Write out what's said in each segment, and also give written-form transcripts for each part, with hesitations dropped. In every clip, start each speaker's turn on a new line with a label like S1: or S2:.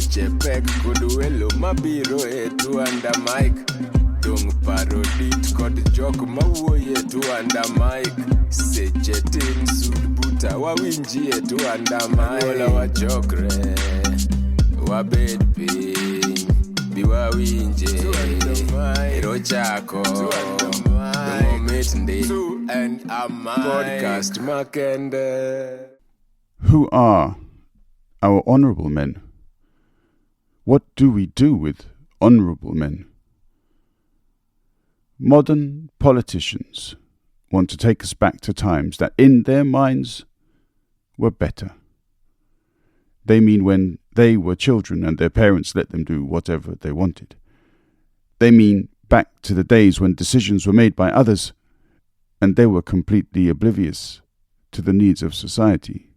S1: chepek kuduelo mabiro e TwoandaMic. Dong parodit kod jok mawuoye TwoandaMic. Seche tin sud buta wawinji e TwoandaMic. Wola wachokre wabed piny biwawinje ero chako moment ndi podcast makende.
S2: Who are our honourable men? What do we do with honourable men? Modern politicians want to take us back to times that in their minds were better. They mean when they were children and their parents let them do whatever they wanted. They mean back to the days when decisions were made by others and they were completely oblivious to the needs of society.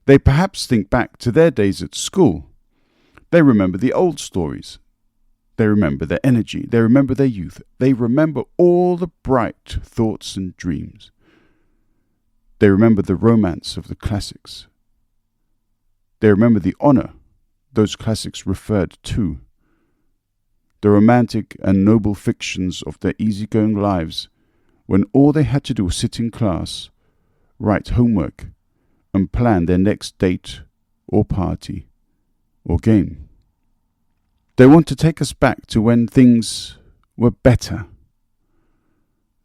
S2: They perhaps think back to their days at school. They remember the old stories. They remember their energy. They remember their youth. They remember all the bright thoughts and dreams. They remember the romance of the classics. They remember the honour those classics referred to. The romantic and noble fictions of their easygoing lives when all they had to do was sit in class, write homework, and plan their next date or party or game. They want to take us back to when things were better.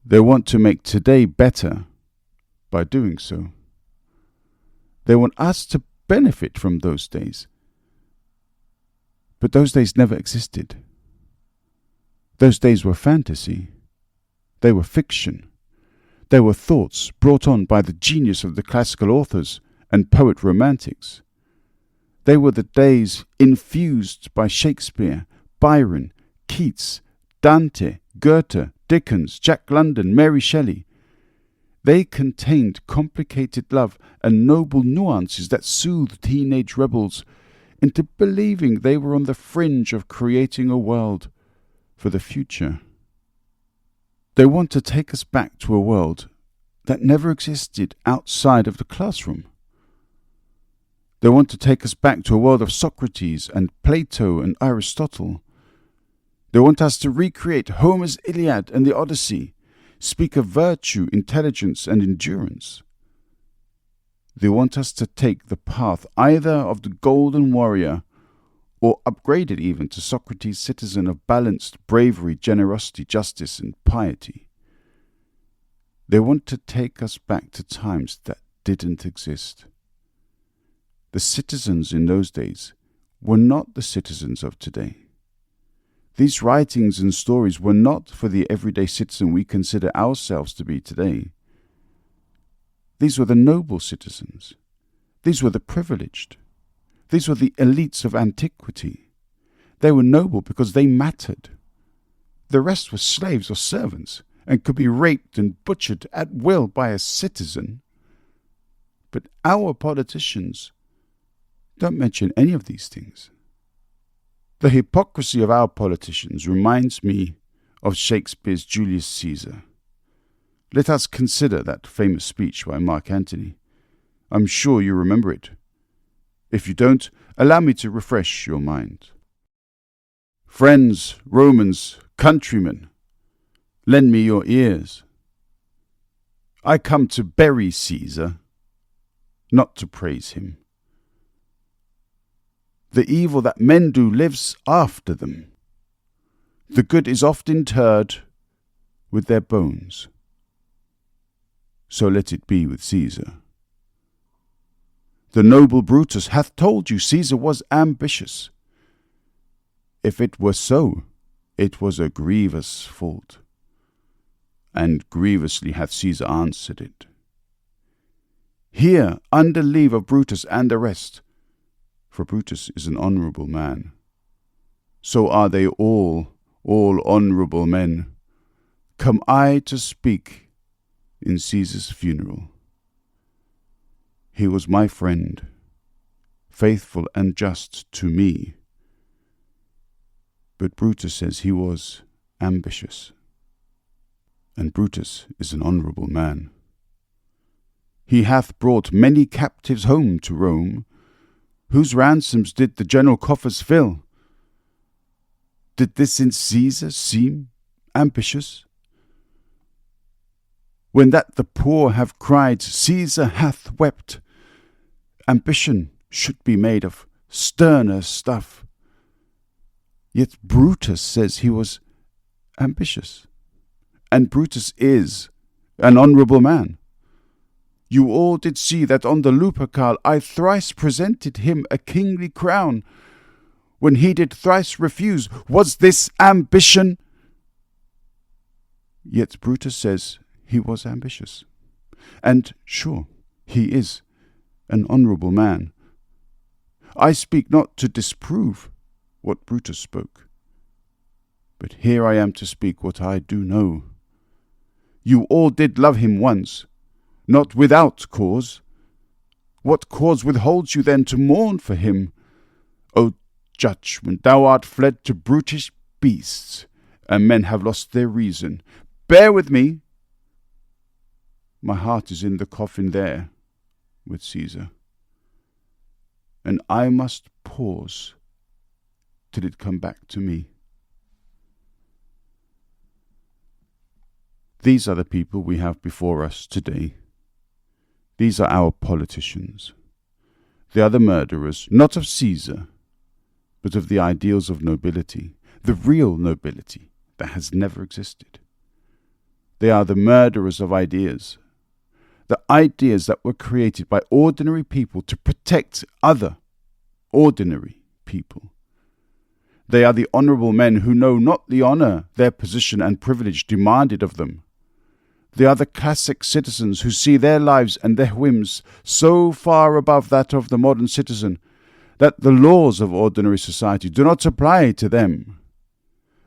S2: They want to make today better by doing so. They want us to benefit from those days. But those days never existed. Those days were fantasy. They were fiction. They were thoughts brought on by the genius of the classical authors and poet romantics. They were the days infused by Shakespeare, Byron, Keats, Dante, Goethe, Dickens, Jack London, Mary Shelley. They contained complicated love and noble nuances that soothed teenage rebels into believing they were on the fringe of creating a world for the future. They want to take us back to a world that never existed outside of the classroom. They want to take us back to a world of Socrates and Plato and Aristotle. They want us to recreate Homer's Iliad and the Odyssey, speak of virtue, intelligence, and endurance. They want us to take the path either of the golden warrior or upgrade it even to Socrates' citizen of balanced bravery, generosity, justice, and piety. They want to take us back to times that didn't exist. The citizens in those days were not the citizens of today. These writings and stories were not for the everyday citizen we consider ourselves to be today. These were the noble citizens. These were the privileged. These were the elites of antiquity. They were noble because they mattered. The rest were slaves or servants and could be raped and butchered at will by a citizen. But our politicians don't mention any of these things. The hypocrisy of our politicians reminds me of Shakespeare's Julius Caesar. Let us consider that famous speech by Mark Antony. I'm sure you remember it. If you don't, allow me to refresh your mind. Friends, Romans, countrymen, lend me your ears. I come to bury Caesar, not to praise him. The evil that men do lives after them. The good is oft interred with their bones. So let it be with Caesar. The noble Brutus hath told you Caesar was ambitious. If it were so, it was a grievous fault, and grievously hath Caesar answered it. Here, under leave of Brutus and the rest, for Brutus is an honourable man, so are they all honourable men, come I to speak in Caesar's funeral. He was my friend, faithful and just to me, but Brutus says he was ambitious, and Brutus is an honourable man. He hath brought many captives home to Rome, Whose ransoms did the general coffers fill? Did this in Caesar seem ambitious? When that the poor have cried, Caesar hath wept, ambition should be made of sterner stuff. Yet Brutus says he was ambitious, and Brutus is an honourable man. You all did see that on the Lupercal I thrice presented him a kingly crown. When he did thrice refuse, was this ambition? Yet Brutus says he was ambitious. And sure, he is an honourable man. I speak not to disprove what Brutus spoke, but here I am to speak what I do know. You all did love him once, not without cause. What cause withholds you then to mourn for him? O judge, when thou art fled to brutish beasts, and men have lost their reason, bear with me. My heart is in the coffin there with Caesar, and I must pause till it come back to me. These are the people we have before us today. These are our politicians. They are the murderers, not of Caesar, but of the ideals of nobility, the real nobility that has never existed. They are the murderers of ideas, the ideas that were created by ordinary people to protect other ordinary people. They are the honourable men who know not the honour their position and privilege demanded of them. They are the classic citizens who see their lives and their whims so far above that of the modern citizen that the laws of ordinary society do not apply to them.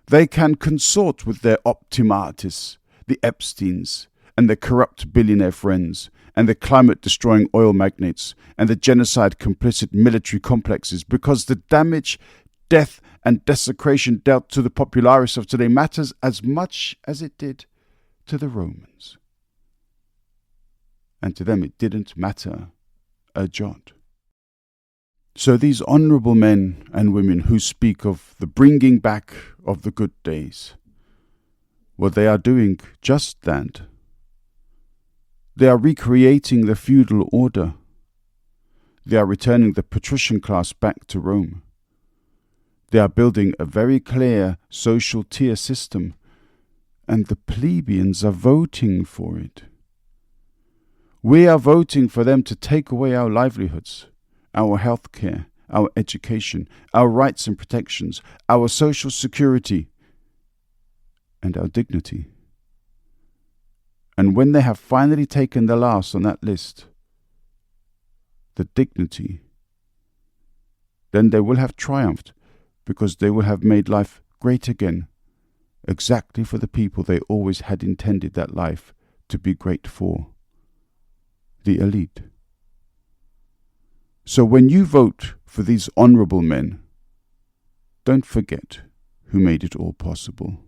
S2: They can consort with their optimatis, the Epsteins, and their corrupt billionaire friends, and the climate-destroying oil magnates, and the genocide-complicit military complexes, because the damage, death, and desecration dealt to the popularis of today matters as much as it did to the Romans. And to them it didn't matter a jot. So these honourable men and women who speak of the bringing back of the good days, well, they are doing just that. They are recreating the feudal order. They are returning the patrician class back to Rome. They are building a very clear social tier system, and the plebeians are voting for it. We are voting for them to take away our livelihoods, our health care, our education, our rights and protections, our social security, and our dignity. And when they have finally taken the last on that list, the dignity, then they will have triumphed, because they will have made life great again, exactly for the people they always had intended that life to be great for, the elite. So when you vote for these honourable men, don't forget who made it all possible.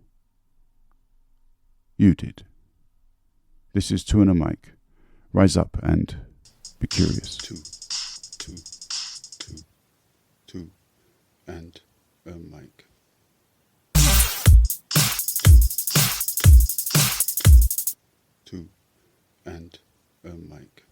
S2: You did. This is TwoandaMic. Rise up and be curious. Two, and a mic. Two, and a mic.